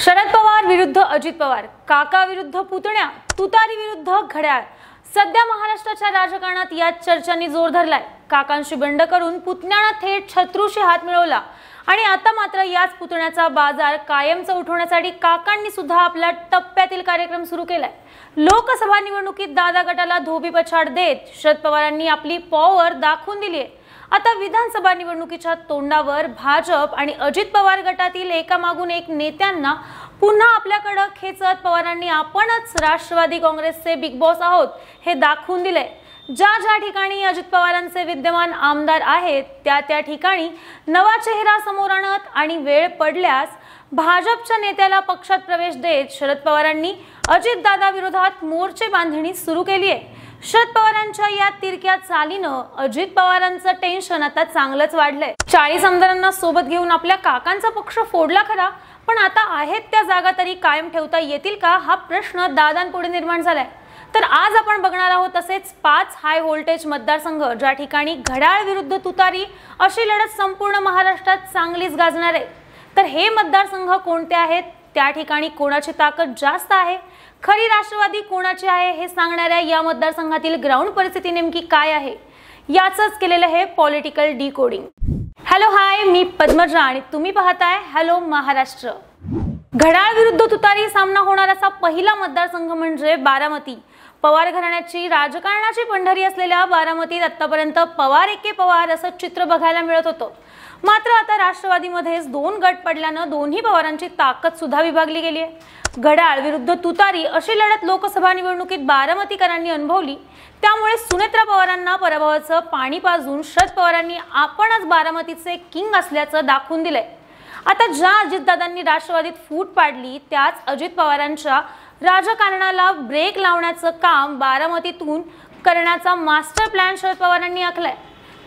शरद पवार विरुद्ध अजित पवार, काका विरुद्ध पुतण्या, तुतारी विरुद्ध घड्याळ। सध्या महाराष्ट्राच्या राजकारणात या चर्चांनी जोर धरलाय। काकांशी बंड करून पुतण्यानं थेट शत्रूशी हात मिळवला आणि आता मात्र याच पुतण्याचा बाजार कायमचा उठवण्यासाठी काकांनी सुद्धा आपला टप्प्यातील कार्यक्रम सुरू केलाय। लोकसभा निवडणुकीत दादा गटाला धोबी पछाड देत शरद पवारांनी आपली पॉवर दाखवून दिली आहे। आता विधानसभा निवडणुकीच्या तोंडावर भाजप आणि अजित पवार गटातील एकामागून एक नेत्यांना पुन्हा आपल्याकडे खेचत पवारांनी आपणच राष्ट्रवादी काँग्रेसचे बिग बॉस आहोत हे दाखवून दिले। ज्या ठिकाणी अजित पवारांचे विद्यमान आमदार आहेत त्या ठिकाणी नवा चेहरा समोर आणत आणि वेळ पडल्यास भाजपच्या नेत्याला पक्षात प्रवेश देत शरद पवारांनी अजितदादा विरोधात मोर्चे बांधणी सुरू केली आहे। शरद पवारांच्या या तिरक्या चालीनं अजित पवारांचं टेन्शन आता चांगलंच वाढलंय। 40 आमदारांना सोबत घेऊन आपल्या काकांचा पक्ष फोडला खरा, पण आता आहेत त्या जागा तरी कायम ठेवता येतील का हा प्रश्न दादांपुढे निर्माण झालाय। तर आज आपण बघणार आहोत तसेच 5 हाय व्होल्टेज मतदारसंघ ज्या ठिकाणी घड्याळ विरुद्ध तुतारी अशी लढत संपूर्ण महाराष्ट्रात चांगलीच गाजणार आहे। तर हे मतदारसंघ कोणते आहेत, त्या ठिकाणी कोणाची ताकद जास्त आहे, खरी राष्ट्रवादी कोणाची आहे हे सांगणाऱ्या या मतदारसंघातील ग्राउंड परिस्थिती नेमकी काय आहे याचंच केलेलं हे पॉलिटिकल डिकोडिंग। हॅलो हाय, मी पद्मजा आणि तुम्ही पाहताय हॅलो महाराष्ट्र। घड्याळ विरुद्ध तुतारी सामना होणार असा पहिला मतदारसंघ म्हणजे बारामती। पवार घराण्याची राजकारणाची पंढरी असलेल्या बारामतीत आतापर्यंत पवार एके पवार असं चित्र बघायला मिळत होतं। मात्र आता राष्ट्रवादीमध्येच 2 गट पडल्यानं दोन्ही पवारांची ताकद सुद्धा विभागली गेली आहे। घड्याळ विरुद्ध तुतारी अशी लढत लोकसभा निवडणुकीत बारामतीकरांनी अनुभवली, त्यामुळे सुनेत्रा पवारांना पराभवाचं पाणी पाजून शरद पवारांनी आपणच बारामतीचे किंग असल्याचं दाखवून दिलंय। आता ज्या अजितदादांनी राष्ट्रवादीत फूट पाडली त्याच अजित पवारांच्या राजकारणाला ब्रेक लावण्याचं काम बारामतीतून करण्याचा मास्टर प्लॅन शरद पवारांनी आखलाय।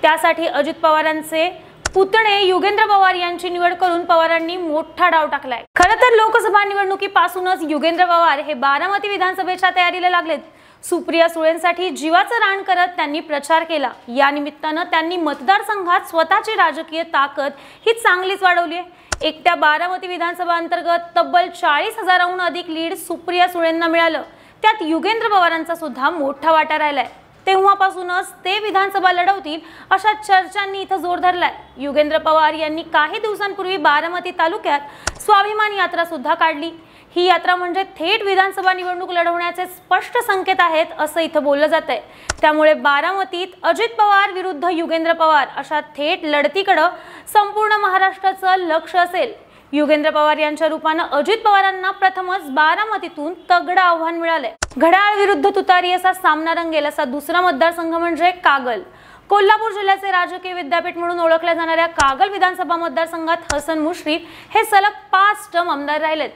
त्यासाठी अजित पवारांचे पुतणे युगेंद्र पवार यांची निवड करून पवारांनी मोठा डाव टाकलाय। खरं तर लोकसभा निवडणुकीपासूनच युगेंद्र पवार हे बारामती विधानसभेच्या तयारीला लागलेत। सुप्रिया सुळेंसाठी जीवाचं रान करत त्यांनी प्रचार केला। या निमित्तानं त्यांनी मतदारसंघात स्वतःची राजकीय ताकद ही चांगलीच वाढवली आहे। एकट्या बारामती विधानसभा अंतर्गत तब्बल 40,000हून अधिक लीड सुप्रिया सुळेंना मिळालं, त्यात युगेंद्र पवारांचा सुद्धा मोठा वाटा राहिलाय। तेव्हापासूनच ते विधानसभा लढवतील अशा चर्चांनी इथं जोर धरलाय। युगेंद्र पवार यांनी काही दिवसांपूर्वी बारामती तालुक्यात स्वाभिमान यात्रा सुद्धा काढली। ही यात्रा म्हणजे थेट विधानसभा निवडणूक लढवण्याचे स्पष्ट संकेत आहेत असं इथं बोललं जातंय। त्यामुळे बारामतीत अजित पवार विरुद्ध युगेंद्र पवार अशा थेट लढतीकडे संपूर्ण महाराष्ट्राचं लक्ष असेल। युगेंद्र पवार यांच्या रूपानं अजित पवारांना प्रथमच बारामतीतून तगडं आव्हान मिळालंय। घड्याळ विरुद्ध तुतारी असा सामना रंगेल असा दुसरा मतदारसंघ म्हणजे कागल। कोल्हापूर जिल्ह्याचे राजकीय विद्यापीठ म्हणून ओळखल्या जाणाऱ्या कागल विधानसभा मतदारसंघात हसन मुश्रीफ हे सलग 5 टर्म आमदार राहिलेत।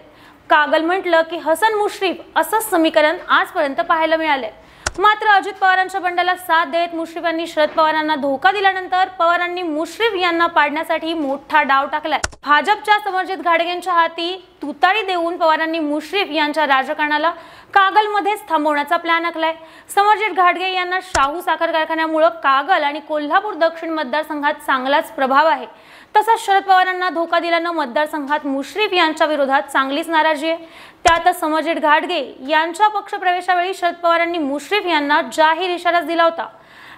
कागल म्हटलं की हसन मुश्रीफ असंच समीकरण आजपर्यंत पाहायला मिळालंय। मात्र अजित पवारांच्या बंडाला साथ देत मुश्रीफ यांनी शरद पवारांना धोका दिल्यानंतर पवारांनी मुश्रीफ यांना पाडण्यासाठी मोठा डाव टाकलाय। भाजपच्या समर्जित घाडगेंच्या हाती तुतारी देऊन पवारांनी मुश्रीफ यांच्या राजकारणाला कागलमध्येच थांबवण्याचा प्लॅन आखलाय। समर्जित घाडगे यांना शाहू साखर कारखान्यामुळे कागल आणि कोल्हापूर दक्षिण मतदारसंघात चांगलाच प्रभाव आहे। तसंच शरद पवारांना धोका दिल्यानं मतदारसंघात मुश्रीफ यांच्या विरोधात चांगलीच नाराजी आहे। त्यातच समर्जित घाडगे यांच्या पक्षप्रवेशावेळी शरद पवारांनी मुश्रीफ यांना जाहीर इशारा दिला होता।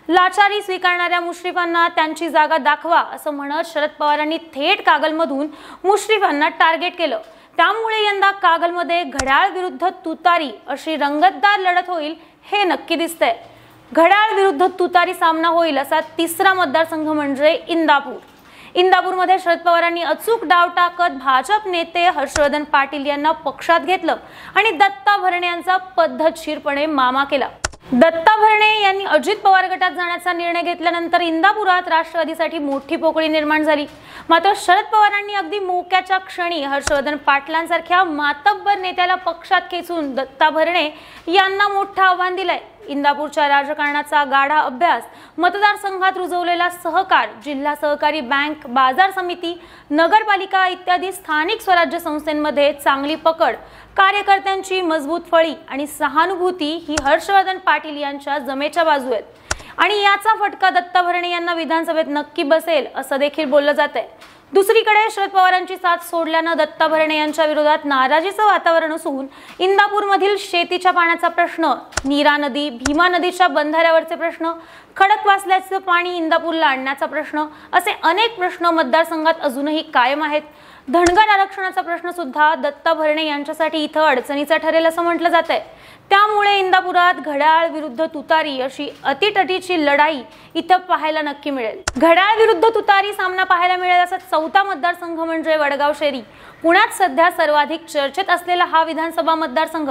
लाचारी स्वीकारणाऱ्या मुश्रीफांना त्यांची जागा दाखवा असं म्हणत शरद पवारांनी थेट कागलमधून मुश्रीफांना टार्गेट केलं। त्यामुळे यंदा कागलमध्ये घड्याळ विरुद्ध तुतारी अशी रंगतदार लढत होईल हे नक्की दिसतंय। घड्याळ विरुद्ध तुतारी सामना होईल असा तिसरा मतदारसंघ म्हणजे इंदापूर। इंदापूरमध्ये शरद पवारांनी अचूक डाव टाकत भाजप नेते हर्षवर्धन पाटील यांना पक्षात घेतलं आणि दत्ता भरणे यांचा पद्धतशीरपणे मामा केला। दत्ता भरणे यांनी अजित पवार गटात जाण्याचा निर्णय घेतल्यानंतर इंदापुरात राष्ट्रवादीसाठी मोठी पोकळी निर्माण झाली। मात्र शरद पवारांनी अगदी मोक्याच्या क्षणी हर्षवर्धन पाटलांसारख्या मातब्बर नेत्याला पक्षात खेचून दत्ता भरणे यांना मोठं आव्हान दिलंय। इंदापूरच्या राजकारणाचा गाढा अभ्यास, मतदारसंघात रुजवलेला सहकार, जिल्हा सहकारी बँक, बाजार समिती, नगरपालिका इत्यादी स्थानिक स्वराज्य संस्थांमध्ये चांगली पकड, कार्यकर्त्यांची मजबूत फळी आणि सहानुभूती ही हर्षवर्धन पाटील यांच्या जमेच्या बाजू आहेत आणि याचा फटका दत्ता भरणे यांना विधानसभेत नक्की बसेल असं देखील बोललं जातंय। दुसरीकडे शरद पवारांची साथ सोडल्यानं दत्ता भरणे यांच्या विरोधात नाराजीचं वातावरण असून इंदापूरमधील शेतीच्या पाण्याचा प्रश्न, नीरा नदी, भीमा नदीच्या बंधाऱ्यावरचे प्रश्न, खडकवासल्याचं पाणी इंदापूरला आणण्याचा प्रश्न असे अनेक प्रश्न मतदारसंघात अजूनही कायम आहेत। धनगर आरक्षणाचा प्रश्न सुद्धा दत्ता भरणे यांच्यासाठी इथं अडचणीचा ठरेल असं म्हटलं जात आहे। त्यामुळे इंदापुरात घड्याळ विरुद्ध तुतारी अशी अतितटीची लढाई इथं पाहायला नक्की मिळेल। घड्याळ विरुद्ध तुतारी सामना पाहायला मिळेल असा चौथा मतदारसंघ म्हणजे वडगाव शेरी। पुण्यात सध्या सर्वाधिक चर्चेत असलेला हा विधानसभा मतदारसंघ।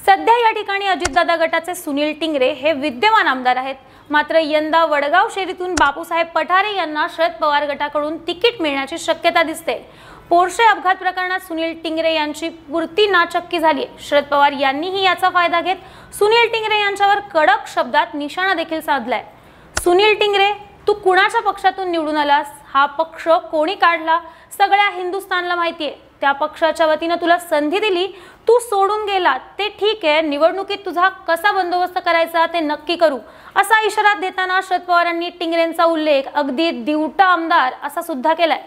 सध्या या ठिकाणी अजितदादा गटाचे सुनील टिंगरे हे विद्यमान आमदार आहेत। मात्र यंदा वडगाव शेरीतून बापूसाहेब पठारे यांना शरद पवार गटाकडून तिकीट मिळण्याची शक्यता दिसते। पोर्शे अपघात प्रकरणात सुनील टिंगरे यांची पुरती नाचक्की झाली। शरद पवार यांनीही याचा फायदा घेत सुनील टिंगरे यांच्यावर कडक शब्दात निशाणा देखील साधलाय। सुनील टिंगरे, तू कुणाच्या पक्षातून निवडून आलास? हा पक्ष कोणी काढला? सगळ्या हिंदुस्थानला माहितीये। त्या पक्षाच्या वतीने तुला संधी दिली, तू सोडून गेला ते ठीक आहे, निवडणुकीत तुझा कसा बंदोबस्त करायचा ते नक्की करू असा इशारा देताना शरद पवारांनी टिंगरेंचा उल्लेख अगदी दिवटा आमदार असा सुद्धा केलाय।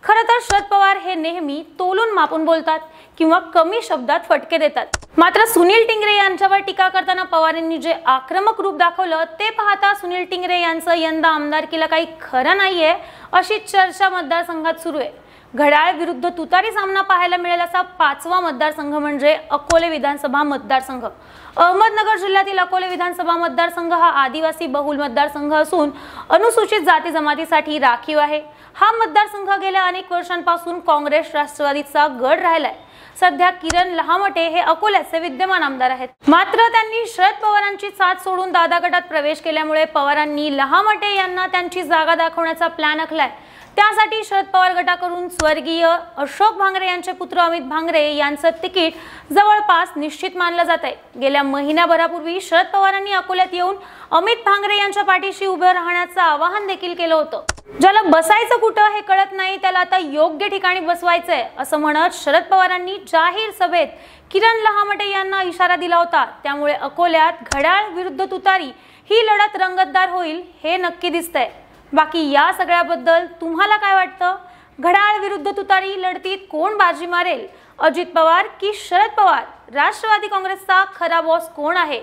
खरं तर शरद पवार हे नेहमी तोलून मापून बोलतात किंवा कमी शब्दात फटके देतात। मात्र सुनील टिंगरे यांच्यावर टीका करताना पवारांनी जे आक्रमक रूप दाखवलं ते पाहता सुनील टिंगरे यांचं यंदा आमदारकीला काही खरं नाहीये अशी चर्चा मतदारसंघात सुरू आहे। घड्याळ विरुद्ध तुतारी सामना पाहायला मिळेल असा पाचवा मतदारसंघ म्हणजे अकोले विधानसभा मतदारसंघ। अहमदनगर जिल्ह्यातील अकोले विधानसभा मतदारसंघ हा आदिवासी बहुल मतदारसंघ असून अनुसूचित जाती जमातीसाठी राखीव आहे। हा मतदारसंघ गेल्या अनेक वर्षांपासून काँग्रेस राष्ट्रवादीचा गड राहिलाय। सध्या किरण लहामटे हे अकोल्याचे विद्यमान आमदार आहेत। मात्र त्यांनी शरद पवारांची साथ सोडून दादा गटात प्रवेश केल्यामुळे पवारांनी लहामटे यांना त्यांची जागा दाखवण्याचा प्लॅन आखलाय। त्यासाठी शरद पवार गटाकडून स्वर्गीय अशोक भांगरे यांचे पुत्र अमित भांगरे यांचं तिकीट जवळपास निश्चित मानलं जात आहे। गेल्या महिन्याभरापूर्वी शरद पवारांनी अकोल्यात येऊन अमित भांगरे यांच्या पाठीशी उभं राहण्याचं आवाहन देखील केलं होतं। ज्याला बसायचं कुठं हे कळत नाही त्याला आता योग्य ठिकाणी बसवायचंय असं म्हणत शरद पवारांनी जाहीर सभेत किरण लहामटे यांना इशारा दिला होता। त्यामुळे अकोल्यात घड्याळ विरुद्ध तुतारी ही लढत रंगतदार होईल हे नक्की दिसतंय। बाकी या सगळ्याबद्दल तुम्हाला काय वाटतं? घड्याळ विरुद्ध तुतारी लढतीत कोण बाजी मारेल? अजित पवार की शरद पवार? राष्ट्रवादी काँग्रेसचा खरा बॉस कोण आहे?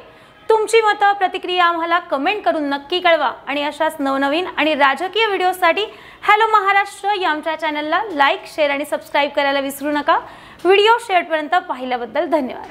तुमची मतं प्रतिक्रिया आम्हाला कमेंट करून नक्की कळवा आणि अशाच नवनवीन आणि राजकीय व्हिडिओसाठी हॅलो महाराष्ट्र या आमच्या चॅनलला लाईक, शेअर आणि सबस्क्राईब करायला विसरू नका। व्हिडिओ शेवटपर्यंत पाहिल्याबद्दल धन्यवाद।